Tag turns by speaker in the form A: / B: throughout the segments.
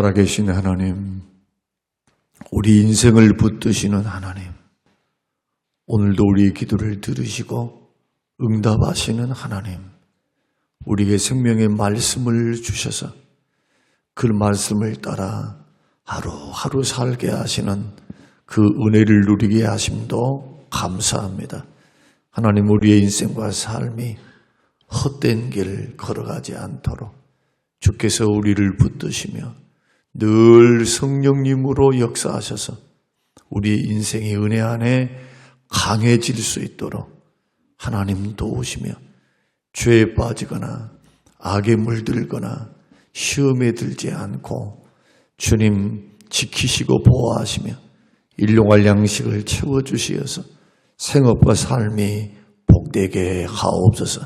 A: 살아계신 하나님, 우리 인생을 붙드시는 하나님, 오늘도 우리의 기도를 들으시고 응답하시는 하나님, 우리에게 생명의 말씀을 주셔서 그 말씀을 따라 하루하루 살게 하시는 그 은혜를 누리게 하심도 감사합니다. 하나님, 우리의 인생과 삶이 헛된 길 걸어가지 않도록 주께서 우리를 붙드시며 늘 성령님으로 역사하셔서 우리 인생의 은혜 안에 강해질 수 있도록 하나님 도우시며 죄에 빠지거나 악에 물들거나 시험에 들지 않고 주님 지키시고 보호하시며 일용할 양식을 채워주시어서 생업과 삶이 복되게 하옵소서.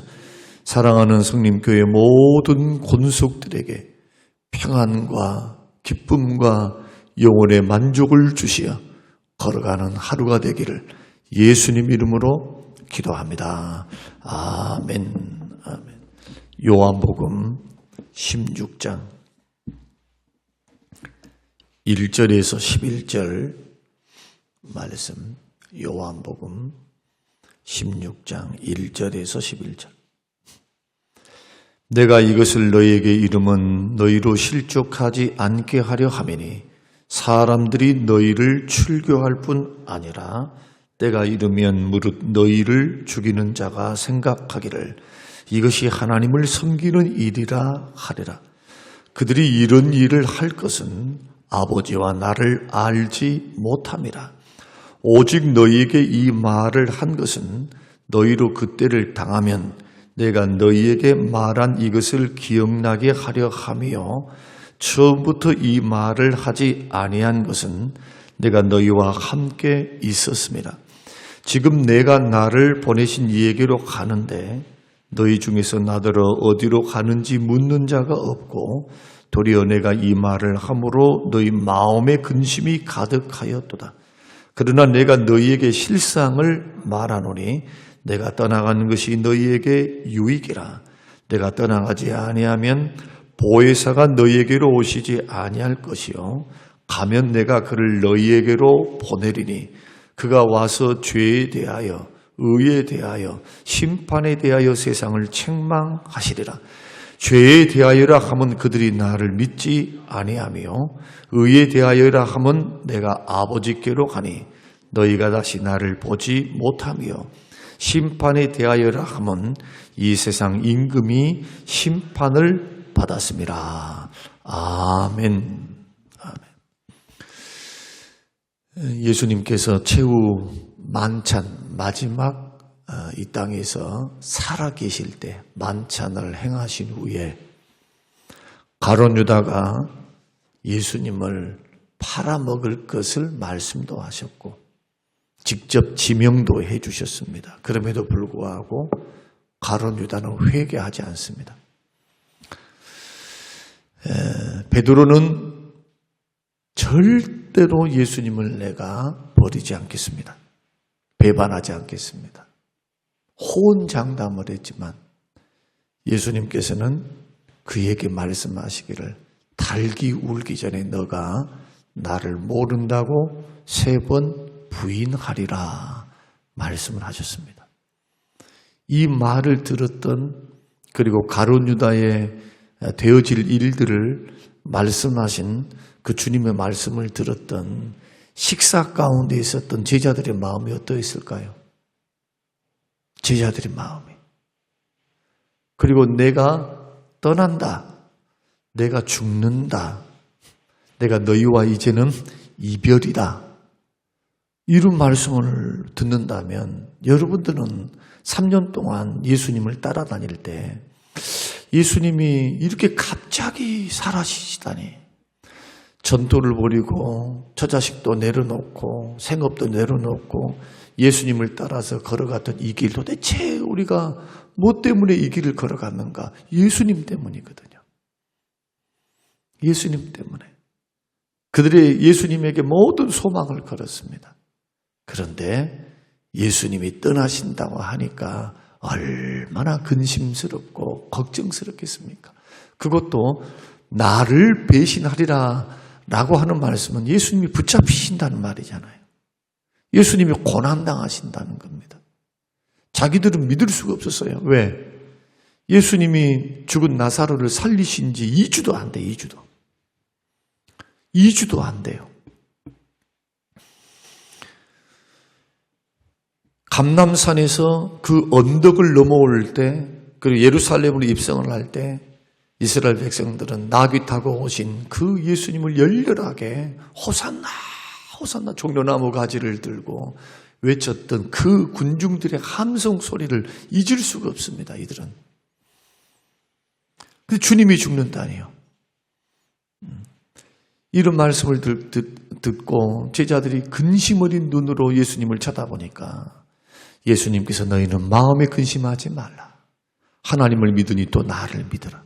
A: 사랑하는 성림교회 모든 권속들에게 평안과 기쁨과 영혼의 만족을 주시어 걸어가는 하루가 되기를 예수님 이름으로 기도합니다. 아멘. 아멘. 요한복음 16장 1절에서 11절 말씀, 요한복음 16장 1절에서 11절. 내가 이것을 너희에게 이름은 너희로 실족하지 않게 하려 함이니 사람들이 너희를 출교할 뿐 아니라 때가 이르면 무릇 너희를 죽이는 자가 생각하기를 이것이 하나님을 섬기는 일이라 하리라. 그들이 이런 일을 할 것은 아버지와 나를 알지 못함이라. 오직 너희에게 이 말을 한 것은 너희로 그때를 당하면 내가 너희에게 말한 이것을 기억나게 하려 함이요 처음부터 이 말을 하지 아니한 것은 내가 너희와 함께 있었습니다. 지금 내가 나를 보내신 이에게로 가는데 너희 중에서 나더러 어디로 가는지 묻는 자가 없고 도리어 내가 이 말을 함으로 너희 마음에 근심이 가득하였도다. 그러나 내가 너희에게 실상을 말하노니 내가 떠나가는 것이 너희에게 유익이라. 내가 떠나가지 아니하면 보혜사가 너희에게로 오시지 아니할 것이요 가면 내가 그를 너희에게로 보내리니 그가 와서 죄에 대하여 의에 대하여 심판에 대하여 세상을 책망하시리라. 죄에 대하여라 하면 그들이 나를 믿지 아니하며 의에 대하여라 하면 내가 아버지께로 가니 너희가 다시 나를 보지 못하며 심판에 대하여라 하면 이 세상 임금이 심판을 받았습니다. 아멘. 아멘. 예수님께서 최후 만찬 마지막 이 땅에서 살아계실 때 만찬을 행하신 후에 가룟 유다가 예수님을 팔아먹을 것을 말씀도 하셨고 직접 지명도 해주셨습니다. 그럼에도 불구하고 가룟 유다는 회개하지 않습니다. 베드로는 절대로 예수님을 내가 버리지 않겠습니다. 배반하지 않겠습니다. 호언장담을 했지만 예수님께서는 그에게 말씀하시기를 닭이 울기 전에 너가 나를 모른다고 3번 부인하리라 말씀을 하셨습니다. 이 말을 들었던 그리고 가룟 유다에 되어질 일들을 말씀하신 그 주님의 말씀을 들었던 식사 가운데 있었던 제자들의 마음이 어떠했을까요? 제자들의 마음이. 그리고 내가 떠난다. 내가 죽는다. 내가 너희와 이제는 이별이다. 이런 말씀을 듣는다면 여러분들은 3년 동안 예수님을 따라다닐 때 예수님이 이렇게 갑자기 사라지시다니 전도를 버리고 처자식도 내려놓고 생업도 내려놓고 예수님을 따라서 걸어갔던 이 길 도대체 우리가 뭐 때문에 이 길을 걸어갔는가? 예수님 때문이거든요. 예수님 때문에. 그들이 예수님에게 모든 소망을 걸었습니다. 그런데 예수님이 떠나신다고 하니까 얼마나 근심스럽고 걱정스럽겠습니까? 그것도 나를 배신하리라 라고 하는 말씀은 예수님이 붙잡히신다는 말이잖아요. 예수님이 고난당하신다는 겁니다. 자기들은 믿을 수가 없었어요. 왜? 예수님이 죽은 나사로를 살리신 지 2주도 안 돼, 2주도. 2주도 안 돼요. 감람산에서 그 언덕을 넘어올 때, 그리고 예루살렘으로 입성을 할 때, 이스라엘 백성들은 나귀 타고 오신 그 예수님을 열렬하게 호산나, 호산나 종려나무 가지를 들고 외쳤던 그 군중들의 함성 소리를 잊을 수가 없습니다, 이들은. 근데 주님이 죽는다니요. 이런 말씀을 듣고 제자들이 근심 어린 눈으로 예수님을 쳐다보니까 예수님께서 너희는 마음에 근심하지 말라. 하나님을 믿으니 또 나를 믿으라.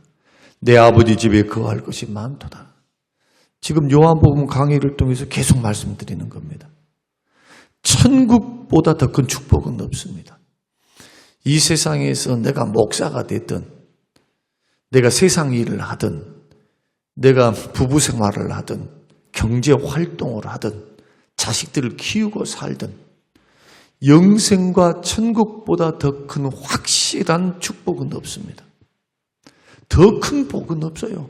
A: 내 아버지 집에 거할 것이 많도다. 지금 요한복음 강의를 통해서 계속 말씀드리는 겁니다. 천국보다 더 큰 축복은 없습니다. 이 세상에서 내가 목사가 됐든, 내가 세상 일을 하든, 내가 부부 생활을 하든, 경제 활동을 하든, 자식들을 키우고 살든, 영생과 천국보다 더 큰 확실한 축복은 없습니다. 더 큰 복은 없어요.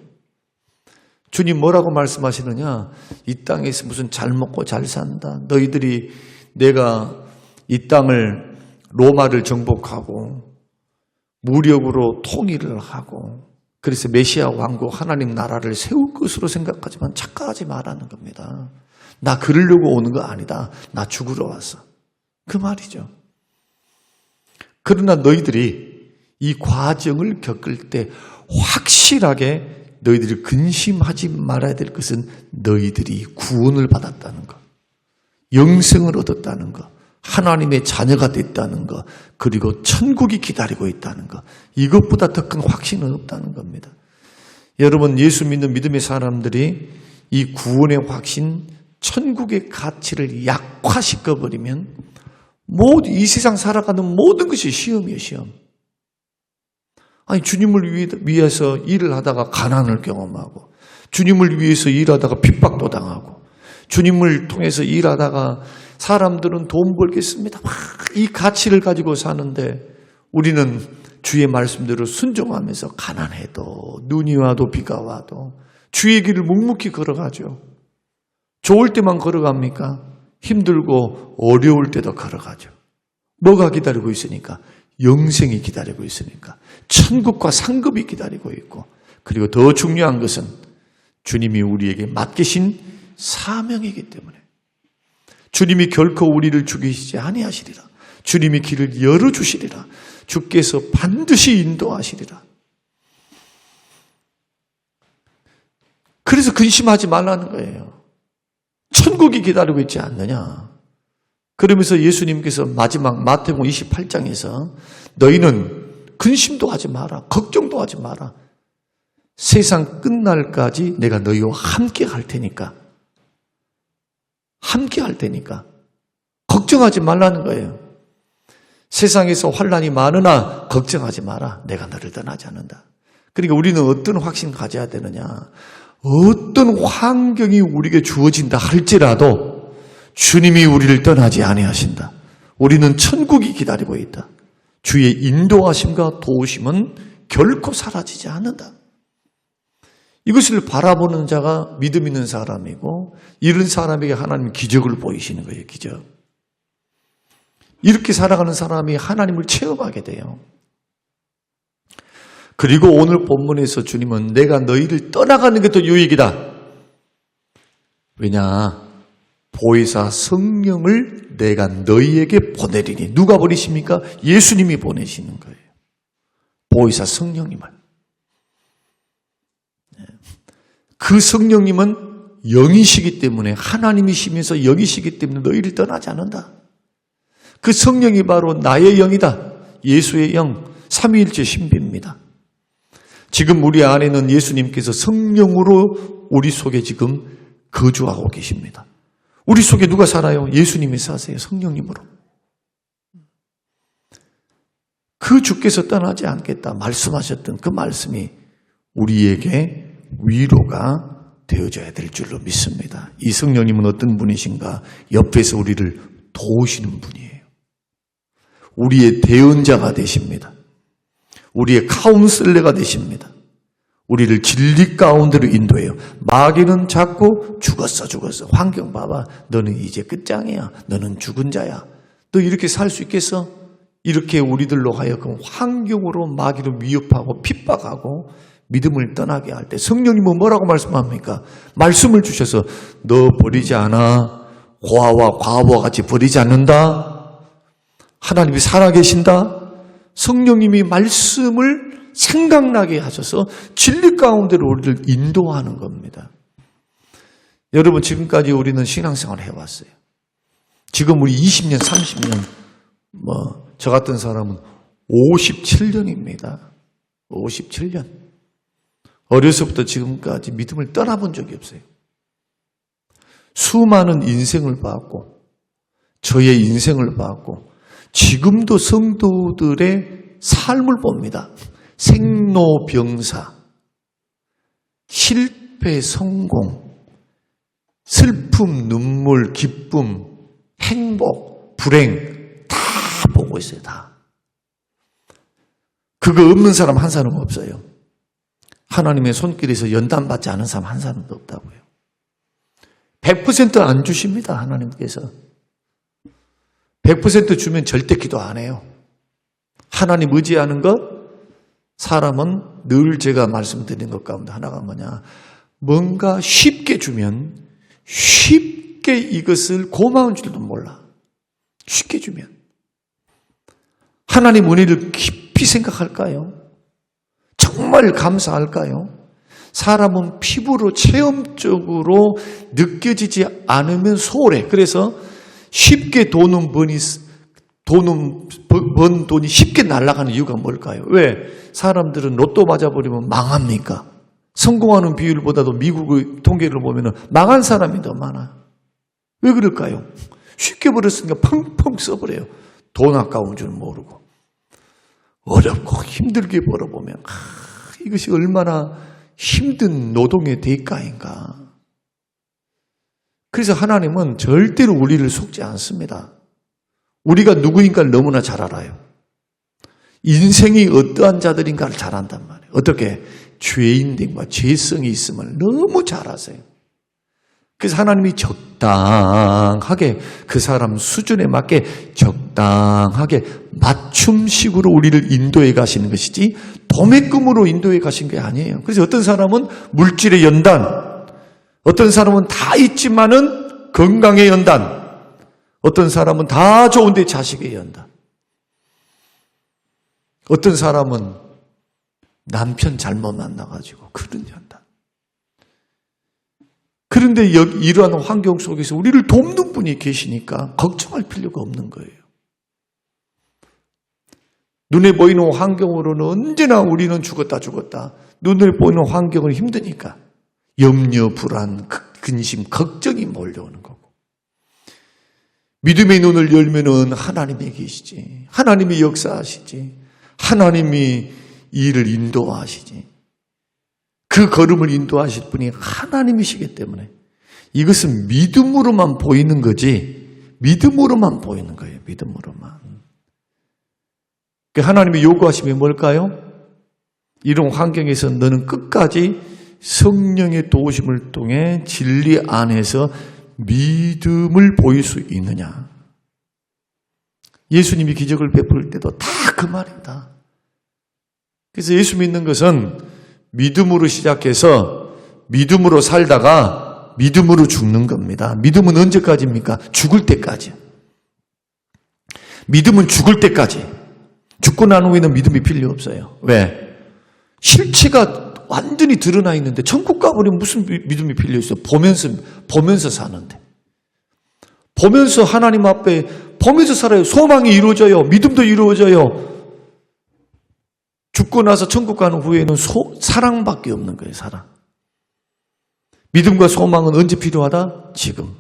A: 주님 뭐라고 말씀하시느냐? 이 땅에서 무슨 잘 먹고 잘 산다. 너희들이 내가 이 땅을 로마를 정복하고 무력으로 통일을 하고 그래서 메시아 왕국 하나님 나라를 세울 것으로 생각하지만 착각하지 말라는 겁니다. 나 그러려고 오는 거 아니다. 나 죽으러 왔어. 그 말이죠. 그러나 너희들이 이 과정을 겪을 때 확실하게 너희들이 근심하지 말아야 될 것은 너희들이 구원을 받았다는 것, 영생을 얻었다는 것, 하나님의 자녀가 됐다는 것, 그리고 천국이 기다리고 있다는 것, 이것보다 더 큰 확신은 없다는 겁니다. 여러분, 예수 믿는 믿음의 사람들이 이 구원의 확신, 천국의 가치를 약화시켜버리면 이 세상 살아가는 모든 것이 시험이에요, 시험. 아니, 주님을 위해서 일을 하다가 가난을 경험하고, 주님을 위해서 일하다가 핍박도 당하고, 주님을 통해서 일하다가 사람들은 돈 벌겠습니다. 막 이 가치를 가지고 사는데 우리는 주의 말씀대로 순종하면서 가난해도 눈이 와도 비가 와도 주의 길을 묵묵히 걸어가죠. 좋을 때만 걸어갑니까? 힘들고 어려울 때도 걸어가죠. 뭐가 기다리고 있으니까? 영생이 기다리고 있으니까. 천국과 상급이 기다리고 있고, 그리고 더 중요한 것은 주님이 우리에게 맡기신 사명이기 때문에 주님이 결코 우리를 죽이시지 아니하시리라. 주님이 길을 열어주시리라. 주께서 반드시 인도하시리라. 그래서 근심하지 말라는 거예요. 천국이 기다리고 있지 않느냐. 그러면서 예수님께서 마지막 마태복음 28장에서 너희는 근심도 하지 마라. 걱정도 하지 마라. 세상 끝날까지 내가 너희와 함께 할 테니까. 함께 할 테니까. 걱정하지 말라는 거예요. 세상에서 환난이 많으나 걱정하지 마라. 내가 너를 떠나지 않는다. 그러니까 우리는 어떤 확신 가져야 되느냐. 어떤 환경이 우리에게 주어진다 할지라도 주님이 우리를 떠나지 아니하신다. 우리는 천국이 기다리고 있다. 주의 인도하심과 도우심은 결코 사라지지 않는다. 이것을 바라보는 자가 믿음 있는 사람이고, 이런 사람에게 하나님은 기적을 보이시는 거예요. 기적. 이렇게 살아가는 사람이 하나님을 체험하게 돼요. 그리고 오늘 본문에서 주님은 내가 너희를 떠나가는 게 더 유익이다. 왜냐? 보혜사 성령을 내가 너희에게 보내리니. 누가 보내십니까? 예수님이 보내시는 거예요. 보혜사 성령님을. 그 성령님은 영이시기 때문에, 하나님이시면서 영이시기 때문에 너희를 떠나지 않는다. 그 성령이 바로 나의 영이다. 예수의 영, 삼위일체 신비입니다. 지금 우리 안에는 예수님께서 성령으로 우리 속에 지금 거주하고 계십니다. 우리 속에 누가 살아요? 예수님이 사세요. 성령님으로. 그 주께서 떠나지 않겠다 말씀하셨던 그 말씀이 우리에게 위로가 되어져야 될 줄로 믿습니다. 이 성령님은 어떤 분이신가? 옆에서 우리를 도우시는 분이에요. 우리의 대언자가 되십니다. 우리의 카운슬러가 되십니다. 우리를 진리 가운데로 인도해요. 마귀는 자꾸 죽었어. 환경 봐봐. 너는 이제 끝장이야. 너는 죽은 자야. 너 이렇게 살 수 있겠어? 이렇게 우리들로 하여금 환경으로 마귀를 위협하고 핍박하고 믿음을 떠나게 할 때 성령님은 뭐라고 말씀합니까? 말씀을 주셔서 너 버리지 않아. 고아와 과부와 같이 버리지 않는다. 하나님이 살아계신다. 성령님이 말씀을 생각나게 하셔서 진리 가운데로 우리를 인도하는 겁니다. 여러분, 지금까지 우리는 신앙생활을 해왔어요. 지금 우리 20년, 30년, 저 같은 사람은 57년입니다. 57년. 어려서부터 지금까지 믿음을 떠나본 적이 없어요. 수많은 인생을 봤고, 저의 인생을 봤고, 지금도 성도들의 삶을 봅니다. 생로병사, 실패, 성공, 슬픔, 눈물, 기쁨, 행복, 불행 다 보고 있어요. 다. 그거 없는 사람 한 사람 없어요. 하나님의 손길에서 연단받지 않은 사람 한 사람도 없다고요. 100% 안 주십니다. 하나님께서. 100% 주면 절대 기도 안 해요. 하나님 의지하는 것, 사람은 늘 제가 말씀드린 것 가운데 하나가 뭐냐. 뭔가 쉽게 주면 쉽게 이것을 고마운 줄도 몰라. 쉽게 주면. 하나님 은혜를 깊이 생각할까요? 정말 감사할까요? 사람은 피부로 체험적으로 느껴지지 않으면 소홀해. 그래서 쉽게 번 돈이 쉽게 날아가는 이유가 뭘까요? 왜? 사람들은 로또 맞아버리면 망합니까? 성공하는 비율보다도 미국의 통계를 보면 망한 사람이 더 많아요. 왜 그럴까요? 쉽게 벌었으니까 펑펑 써버려요. 돈 아까운 줄 모르고. 어렵고 힘들게 벌어보면 이것이 얼마나 힘든 노동의 대가인가. 그래서 하나님은 절대로 우리를 속지 않습니다. 우리가 누구인가를 너무나 잘 알아요. 인생이 어떠한 자들인가를 잘 안단 말이에요. 어떻게? 죄인됨과 죄성이 있음을 너무 잘 아세요. 그래서 하나님이 적당하게 그 사람 수준에 맞게 적당하게 맞춤식으로 우리를 인도해 가시는 것이지 도매금으로 인도해 가신 게 아니에요. 그래서 어떤 사람은 물질의 연단, 어떤 사람은 다 있지만은 건강의 연단, 어떤 사람은 다 좋은데 자식의 연단, 어떤 사람은 남편 잘못 만나가지고 그런 연단. 그런데 이러한 환경 속에서 우리를 돕는 분이 계시니까 걱정할 필요가 없는 거예요. 눈에 보이는 환경으로는 언제나 우리는 죽었다. 눈에 보이는 환경은 힘드니까 염려, 불안, 근심, 걱정이 몰려오는 거고. 믿음의 눈을 열면은 하나님이 계시지. 하나님이 역사하시지. 하나님이 이 일을 인도하시지. 그 걸음을 인도하실 분이 하나님이시기 때문에 이것은 믿음으로만 보이는 거지, 믿음으로만 보이는 거예요. 믿음으로만. 하나님이 요구하심이 뭘까요? 이런 환경에서 너는 끝까지 성령의 도우심을 통해 진리 안에서 믿음을 보일 수 있느냐. 예수님이 기적을 베풀 때도 다 그 말입니다. 그래서 예수 믿는 것은 믿음으로 시작해서 믿음으로 살다가 믿음으로 죽는 겁니다. 믿음은 언제까지입니까? 죽을 때까지. 믿음은 죽을 때까지. 죽고 난 후에는 믿음이 필요 없어요. 왜? 실체가 완전히 드러나 있는데 천국 가버리면 무슨 믿음이 필요 있어요? 보면서 사는데. 보면서 하나님 앞에 보면서 살아요. 소망이 이루어져요. 믿음도 이루어져요. 죽고 나서 천국 가는 후에는 사랑밖에 없는 거예요. 사랑. 믿음과 소망은 언제 필요하다? 지금.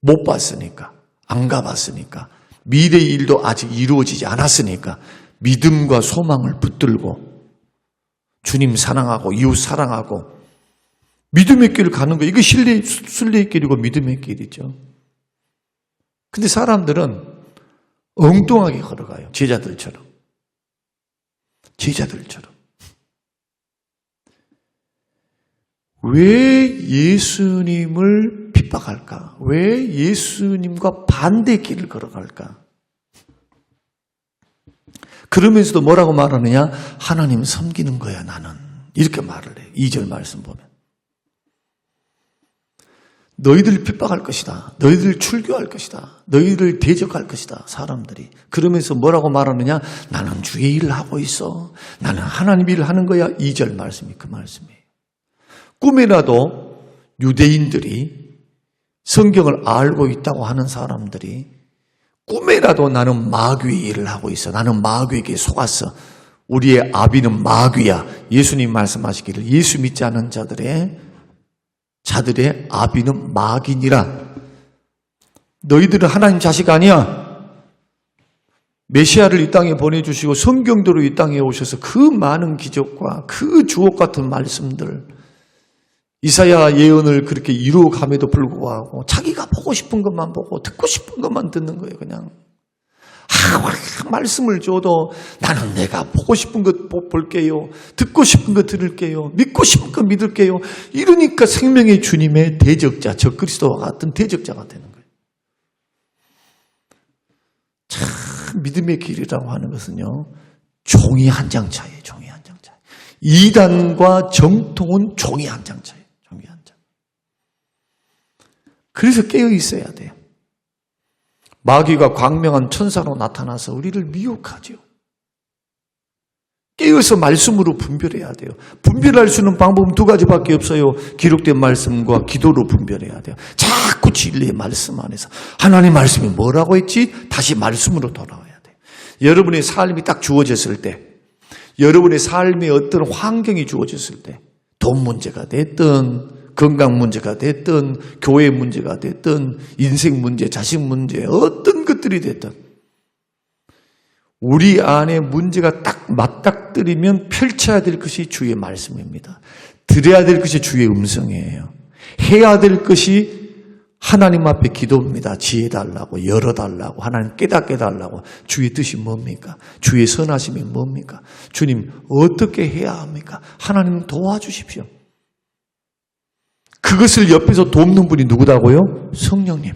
A: 못 봤으니까. 안 가봤으니까. 미래의 일도 아직 이루어지지 않았으니까 믿음과 소망을 붙들고 주님 사랑하고 이웃 사랑하고 믿음의 길을 가는 거예요. 이거 순례의 길이고 믿음의 길이죠. 근데 사람들은 엉뚱하게 걸어가요. 제자들처럼. 왜 예수님을 핍박할까? 왜 예수님과 반대 길을 걸어갈까? 그러면서도 뭐라고 말하느냐? 하나님 섬기는 거야 나는. 이렇게 말을 해요. 2절 말씀 보면. 너희들 핍박할 것이다. 너희들 출교할 것이다. 너희들 대적할 것이다. 사람들이. 그러면서 뭐라고 말하느냐? 나는 주의 일을 하고 있어. 나는 하나님 일을 하는 거야. 2절 말씀이 그 말씀이에요. 꿈에라도 유대인들이 성경을 알고 있다고 하는 사람들이 꿈에라도 나는 마귀의 일을 하고 있어. 나는 마귀에게 속았어. 우리의 아비는 마귀야. 예수님 말씀하시기를 예수 믿지 않은 자들의 아비는 마귀니라. 너희들은 하나님 자식 아니야. 메시아를 이 땅에 보내주시고 성경대로 이 땅에 오셔서 그 많은 기적과 그 주옥 같은 말씀들, 이사야 예언을 그렇게 이루어감에도 불구하고 자기가 보고 싶은 것만 보고 듣고 싶은 것만 듣는 거예요. 그냥 말씀을 줘도 나는 내가 보고 싶은 것 볼게요. 듣고 싶은 것 들을게요. 믿고 싶은 것 믿을게요. 이러니까 생명의 주님의 대적자, 적그리스도와 같은 대적자가 되는 거예요. 참 믿음의 길이라고 하는 것은요, 종이 한 장 차이에요. 종이 한 장 차이. 이단과 정통은 종이 한 장 차이에요. 종이 한 장. 그래서 깨어 있어야 돼요. 마귀가 광명한 천사로 나타나서 우리를 미혹하죠. 깨어서 말씀으로 분별해야 돼요. 분별할 수 있는 방법은 두 가지밖에 없어요. 기록된 말씀과 기도로 분별해야 돼요. 자꾸 진리의 말씀 안에서 하나님 말씀이 뭐라고 했지? 다시 말씀으로 돌아와야 돼요. 여러분의 삶이 딱 주어졌을 때, 여러분의 삶에 어떤 환경이 주어졌을 때, 돈 문제가 됐든 건강 문제가 됐든 교회 문제가 됐든 인생 문제, 자식 문제, 어떤 것들이 됐든 우리 안에 문제가 딱 맞닥뜨리면 펼쳐야 될 것이 주의 말씀입니다. 드려야 될 것이 주의 음성이에요. 해야 될 것이 하나님 앞에 기도입니다. 지혜 달라고, 열어달라고, 하나님 깨닫게 달라고. 주의 뜻이 뭡니까? 주의 선하심이 뭡니까? 주님 어떻게 해야 합니까? 하나님 도와주십시오. 그것을 옆에서 돕는 분이 누구다고요? 성령님.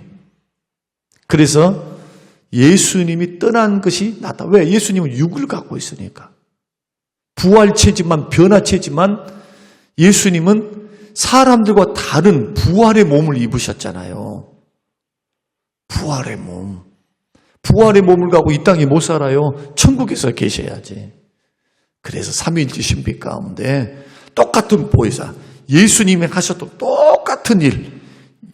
A: 그래서 예수님이 떠난 것이 낫다. 왜? 예수님은 육을 갖고 있으니까. 부활체지만 변화체지만 예수님은 사람들과 다른 부활의 몸을 입으셨잖아요. 부활의 몸. 부활의 몸을 갖고 이 땅에 못 살아요. 천국에서 계셔야지. 그래서 삼위일체 신비 가운데 똑같은 보혜사, 예수님이 하셨던 똑같은 일,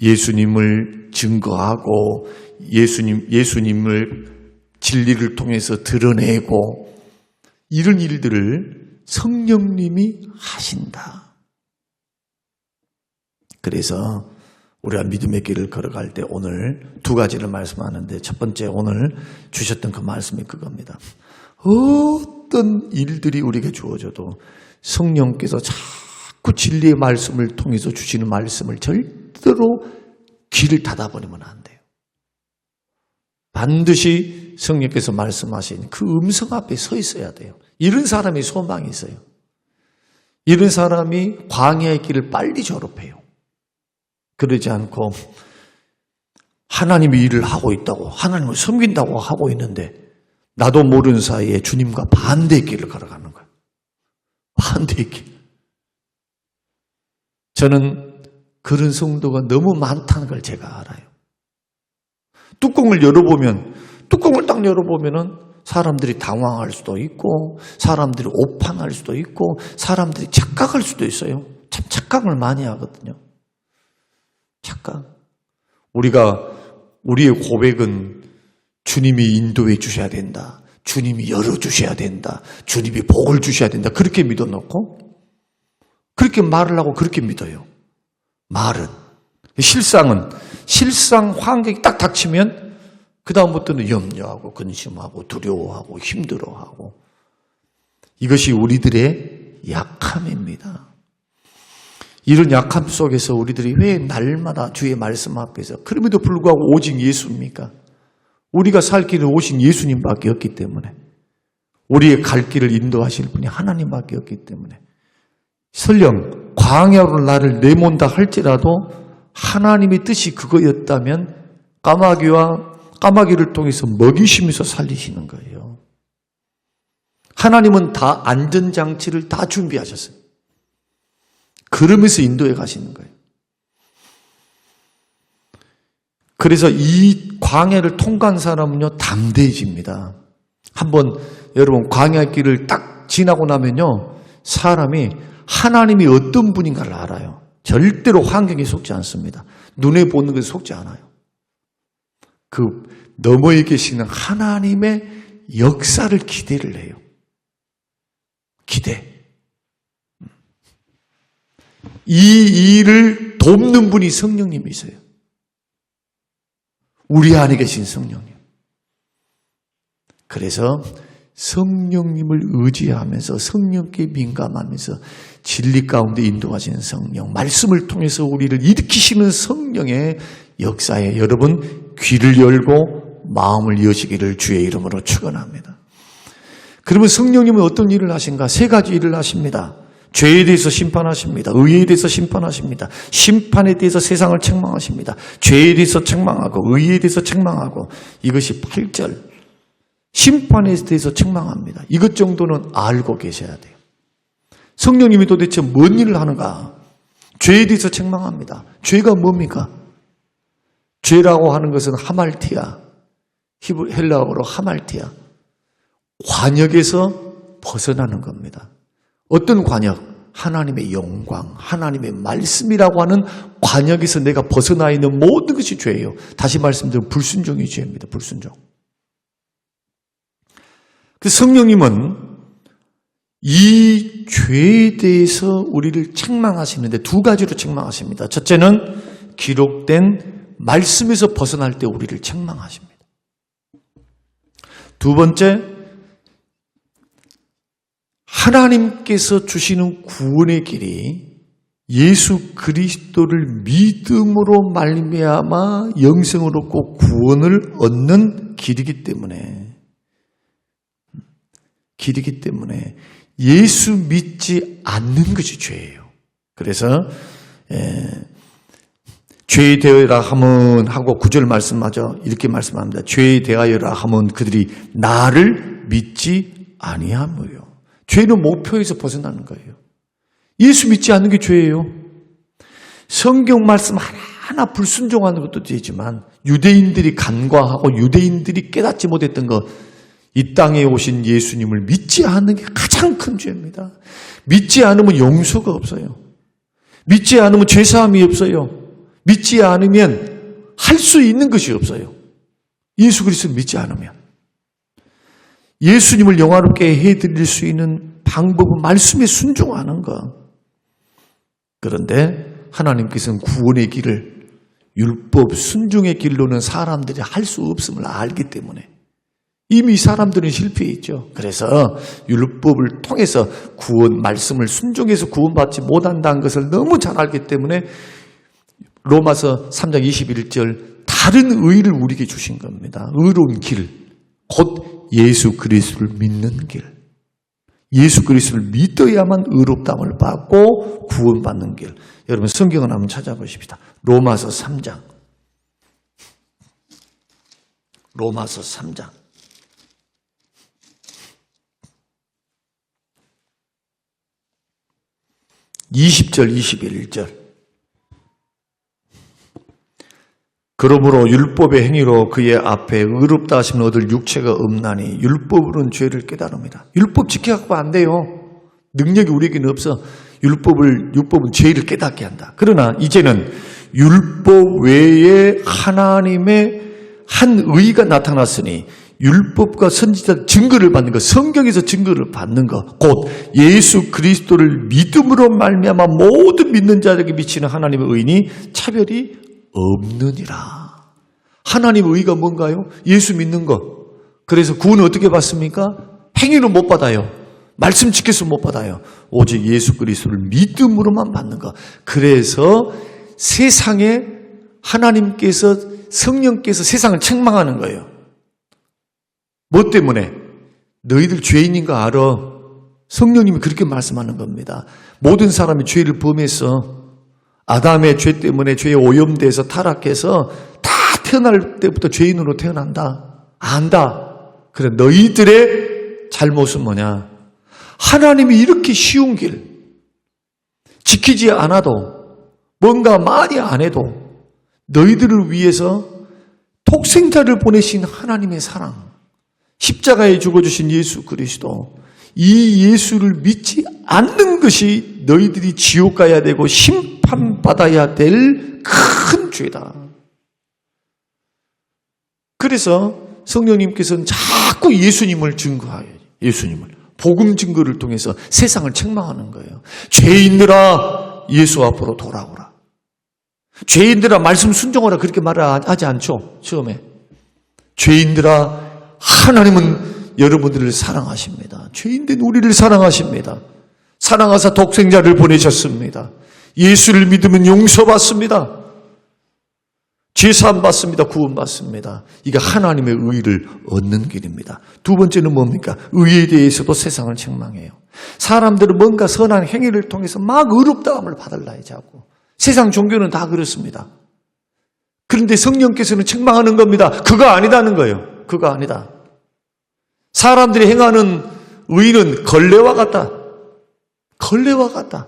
A: 예수님을 증거하고 예수님을 진리를 통해서 드러내고 이런 일들을 성령님이 하신다. 그래서 우리가 믿음의 길을 걸어갈 때 오늘 두 가지를 말씀하는데 첫 번째 오늘 주셨던 그 말씀이 그겁니다. 어떤 일들이 우리에게 주어져도 성령께서 그 진리의 말씀을 통해서 주시는 말씀을 절대로 귀를 닫아버리면 안 돼요. 반드시 성령께서 말씀하신 그 음성 앞에 서 있어야 돼요. 이런 사람이 소망이 있어요. 이런 사람이 광야의 길을 빨리 졸업해요. 그러지 않고 하나님이 일을 하고 있다고, 하나님을 섬긴다고 하고 있는데 나도 모르는 사이에 주님과 반대의 길을 걸어가는 거예요. 반대의 길. 저는 그런 성도가 너무 많다는 걸 제가 알아요. 뚜껑을 딱 열어보면은 사람들이 당황할 수도 있고, 사람들이 오판할 수도 있고, 사람들이 착각할 수도 있어요. 참 착각을 많이 하거든요. 착각. 우리의 고백은 주님이 인도해 주셔야 된다. 주님이 열어주셔야 된다. 주님이 복을 주셔야 된다. 그렇게 믿어놓고, 그렇게 말을 하고 그렇게 믿어요. 말은. 실상 환경이 딱 닥치면 그다음부터는 염려하고 근심하고 두려워하고 힘들어하고 이것이 우리들의 약함입니다. 이런 약함 속에서 우리들이 왜 날마다 주의 말씀 앞에서 그럼에도 불구하고 오직 예수입니까? 우리가 살 길은 오직 예수님밖에 없기 때문에, 우리의 갈 길을 인도하실 분이 하나님밖에 없기 때문에, 설령 광야로 나를 내몬다 할지라도 하나님의 뜻이 그거였다면 까마귀를 통해서 먹이시면서 살리시는 거예요. 하나님은 다 안전장치를 다 준비하셨어요. 그러면서 인도해 가시는 거예요. 그래서 이 광야를 통과한 사람은요, 담대해집니다. 한번 여러분 광야길을 딱 지나고 나면요, 사람이 하나님이 어떤 분인가를 알아요. 절대로 환경에 속지 않습니다. 눈에 보는 것에 속지 않아요. 그 너머에 계시는 하나님의 역사를 기대를 해요. 기대. 이 일을 돕는 분이 성령님이세요. 우리 안에 계신 성령님. 그래서 성령님을 의지하면서 성령께 민감하면서 진리 가운데 인도하시는 성령, 말씀을 통해서 우리를 일으키시는 성령의 역사에 여러분 귀를 열고 마음을 여시기를 주의 이름으로 축원합니다. 그러면 성령님은 어떤 일을 하신가? 세 가지 일을 하십니다. 죄에 대해서 심판하십니다. 의에 대해서 심판하십니다. 심판에 대해서 세상을 책망하십니다. 죄에 대해서 책망하고 의에 대해서 책망하고, 이것이 8절. 심판에 대해서 책망합니다. 이것 정도는 알고 계셔야 돼요. 성령님이 도대체 뭔 일을 하는가? 죄에 대해서 책망합니다. 죄가 뭡니까? 죄라고 하는 것은 하말티아, 헬라어로 하말티아, 관역에서 벗어나는 겁니다. 어떤 관역? 하나님의 영광, 하나님의 말씀이라고 하는 관역에서 내가 벗어나 있는 모든 것이 죄예요. 다시 말씀드리면 불순종이 죄입니다. 불순종. 그 성령님은 이 죄에 대해서 우리를 책망하시는데 두 가지로 책망하십니다. 첫째는 기록된 말씀에서 벗어날 때 우리를 책망하십니다. 두 번째, 하나님께서 주시는 구원의 길이 예수 그리스도를 믿음으로 말미암아 영생을 얻고 구원을 얻는 길이기 때문에 예수 믿지 않는 것이 죄예요. 그래서 죄에 대하여라 하면 하고 9절 말씀하죠. 이렇게 말씀합니다. 죄에 대하여라 하면 그들이 나를 믿지 아니하므요. 죄는 목표에서 벗어나는 거예요. 예수 믿지 않는 게 죄예요. 성경 말씀 하나하나 불순종하는 것도 죄지만 유대인들이 간과하고 유대인들이 깨닫지 못했던 것, 이 땅에 오신 예수님을 믿지 않는 게 가장 큰 죄입니다. 믿지 않으면 용서가 없어요. 믿지 않으면 죄사함이 없어요. 믿지 않으면 할 수 있는 것이 없어요. 예수 그리스도를 믿지 않으면. 예수님을 영화롭게 해드릴 수 있는 방법은 말씀에 순종하는 것. 그런데 하나님께서는 구원의 길을, 율법 순종의 길로는 사람들이 할 수 없음을 알기 때문에 이미 사람들은 실패했죠. 그래서 율법을 통해서 구원, 말씀을 순종해서 구원받지 못한다는 것을 너무 잘 알기 때문에 로마서 3장 21절 다른 의를 우리에게 주신 겁니다. 의로운 길, 곧 예수 그리스도를 믿는 길. 예수 그리스도를 믿어야만 의롭다함을 받고 구원받는 길. 여러분 성경을 한번 찾아보십시다. 로마서 3장. 로마서 3장. 20절, 21절. 그러므로 율법의 행위로 그의 앞에 의롭다 하심을 얻을 육체가 없나니 율법으로는 죄를 깨달음이라. 율법 지켜갖고 안 돼요. 능력이 우리에게는 없어. 율법은 죄를 깨닫게 한다. 그러나 이제는 율법 외에 하나님의 한 의가 나타났으니 율법과 선지자 증거를 받는 것, 성경에서 증거를 받는 것, 곧 예수 그리스도를 믿음으로 말미암아 모든 믿는 자에게 미치는 하나님의 의인이 차별이 없느니라. 하나님의 의가 뭔가요? 예수 믿는 것. 그래서 구원을 어떻게 받습니까? 행위로 못 받아요. 말씀 지켜서 못 받아요. 오직 예수 그리스도를 믿음으로만 받는 것. 그래서 세상에 하나님께서 성령께서 세상을 책망하는 거예요. 뭐 때문에? 너희들 죄인인 거 알아. 성령님이 그렇게 말씀하는 겁니다. 모든 사람이 죄를 범해서 아담의 죄 때문에 죄에 오염돼서 타락해서 다 태어날 때부터 죄인으로 태어난다. 안다. 그래 너희들의 잘못은 뭐냐? 하나님이 이렇게 쉬운 길 지키지 않아도 뭔가 많이 안 해도 너희들을 위해서 독생자를 보내신 하나님의 사랑, 십자가에 죽어주신 예수 그리스도, 이 예수를 믿지 않는 것이 너희들이 지옥 가야 되고 심판받아야 될 큰 죄다. 그래서 성령님께서는 자꾸 예수님을 증거하여 예수님을 복음 증거를 통해서 세상을 책망하는 거예요. 죄인들아 예수 앞으로 돌아오라. 죄인들아 말씀 순종하라 그렇게 말하지 않죠. 처음에 죄인들아 하나님은 여러분들을 사랑하십니다. 죄인된 우리를 사랑하십니다. 사랑하사 독생자를 보내셨습니다. 예수를 믿으면 용서받습니다. 죄사함 받습니다. 구원받습니다. 이게 하나님의 의를 얻는 길입니다. 두 번째는 뭡니까? 의에 대해서도 세상을 책망해요. 사람들은 뭔가 선한 행위를 통해서 막 의롭다함을 받으려 자고. 세상 종교는 다 그렇습니다. 그런데 성령께서는 책망하는 겁니다. 그거 아니다는 거예요. 그거 아니다. 사람들이 행하는 의는 걸레와 같다. 걸레와 같다.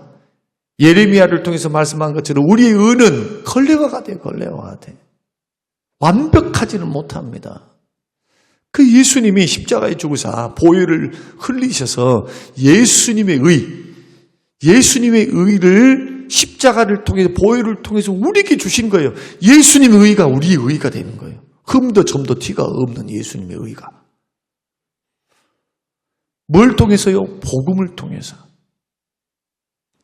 A: 예레미야를 통해서 말씀한 것처럼 우리의 의는 걸레와 같아요. 걸레와 같아요. 완벽하지는 못합니다. 그 예수님이 십자가에 죽으사 보혈을 흘리셔서 예수님의 의를 십자가를 통해서 보혈을 통해서 우리에게 주신 거예요. 예수님의 의가 우리의 의가 되는 거예요. 흠도 점도 티가 없는 예수님의 의가. 뭘 통해서요? 복음을 통해서.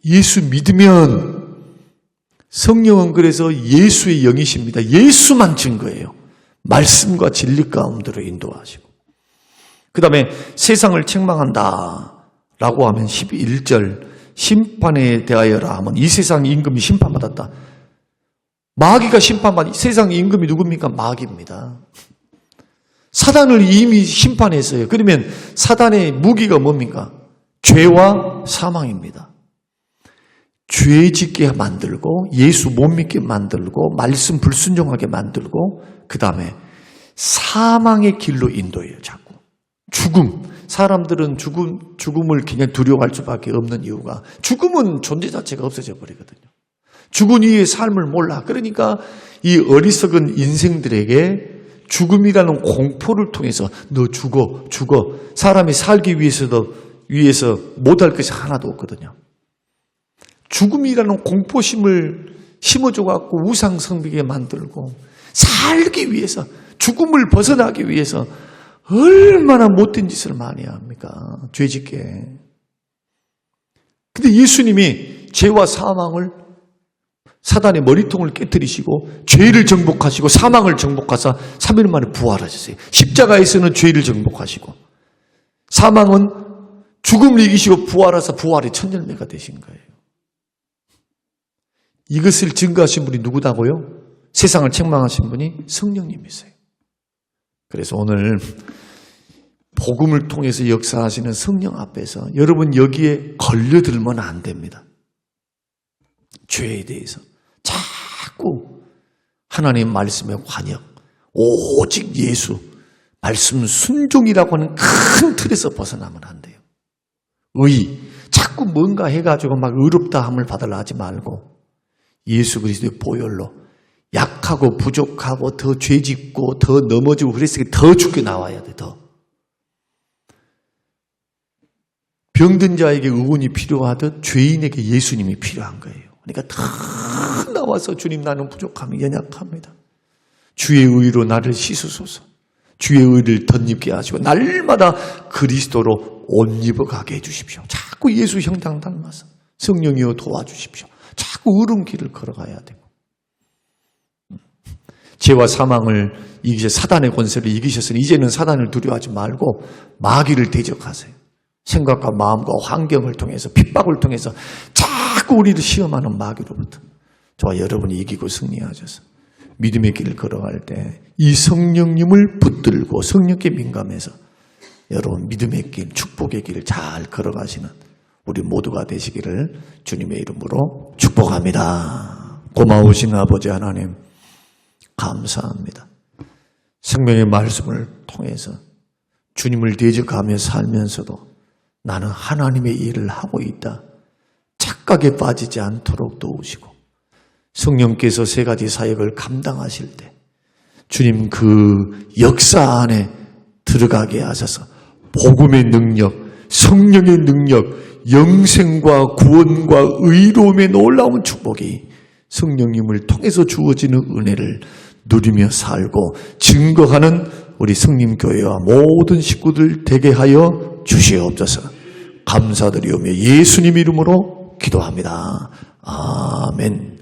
A: 예수 믿으면 성령은 그래서 예수의 영이십니다. 예수만 증거예요. 말씀과 진리 가운데로 인도하시고. 그 다음에 세상을 책망한다라고 하면 11절 심판에 대하여라 하면 이 세상 임금이 심판받았다. 마귀가 세상 임금이 누굽니까? 마귀입니다. 사단을 이미 심판했어요. 그러면 사단의 무기가 뭡니까? 죄와 사망입니다. 죄 짓게 만들고 예수 못 믿게 만들고 말씀 불순종하게 만들고 그 다음에 사망의 길로 인도해요. 자꾸. 죽음. 사람들은 죽음을 그냥 두려워할 수밖에 없는 이유가 죽음은 존재 자체가 없어져 버리거든요. 죽은 이후의 삶을 몰라. 그러니까 이 어리석은 인생들에게 죽음이라는 공포를 통해서 너 죽어. 사람이 살기 위해서 못할 것이 하나도 없거든요. 죽음이라는 공포심을 심어줘갖고 우상성비게 만들고 살기 위해서 죽음을 벗어나기 위해서 얼마나 못된 짓을 많이 합니까? 죄짓게. 근데 예수님이 죄와 사망을 사단의 머리통을 깨뜨리시고 죄를 정복하시고 사망을 정복하사 3일 만에 부활하셨어요. 십자가에서는 죄를 정복하시고 사망은 죽음을 이기시고 부활하사 부활의 천열매가 되신 거예요. 이것을 증거하신 분이 누구다고요? 세상을 책망하신 분이 성령님이세요. 그래서 오늘 복음을 통해서 역사하시는 성령 앞에서 여러분 여기에 걸려들면 안 됩니다. 죄에 대해서 자꾸 하나님 말씀의 관역, 오직 예수, 말씀 순종이라고 하는 큰 틀에서 벗어나면 안 돼요. 자꾸 뭔가 해가지고 막 의롭다함을 받으려 하지 말고 예수 그리스도의 보혈로 약하고 부족하고 더 죄짓고 더 넘어지고 그랬으니 더 죽게 나와야 돼. 더. 병든 자에게 의원이 필요하듯 죄인에게 예수님이 필요한 거예요. 그러니까 다 나와서 주님 나는 부족함이 연약합니다. 주의 의로 나를 씻으소서. 주의 의를 덧입게 하시고 날마다 그리스도로 옷 입어가게 해주십시오. 자꾸 예수 형상 닮아서 성령이여 도와주십시오. 자꾸 옳은 길을 걸어가야 되고 죄와 사망을 이기셔 사단의 권세를 이기셨으니 이제는 사단을 두려워하지 말고 마귀를 대적하세요. 생각과 마음과 환경을 통해서 핍박을 통해서 자꾸 우리를 시험하는 마귀로부터 저와 여러분이 이기고 승리하셔서 믿음의 길을 걸어갈 때 이 성령님을 붙들고 성령께 민감해서 여러분 믿음의 길, 축복의 길을 잘 걸어가시는 우리 모두가 되시기를 주님의 이름으로 축복합니다. 고마우신 아버지 하나님 감사합니다. 생명의 말씀을 통해서 주님을 대적하며 살면서도 나는 하나님의 일을 하고 있다. 착각에 빠지지 않도록 도우시고 성령께서 세 가지 사역을 감당하실 때 주님 그 역사 안에 들어가게 하셔서 복음의 능력, 성령의 능력, 영생과 구원과 의로움의 놀라운 축복이 성령님을 통해서 주어지는 은혜를 누리며 살고 증거하는 우리 성림교회와 모든 식구들 되게 하여 주시옵소서. 감사드리오며 예수님 이름으로 기도합니다. 아멘.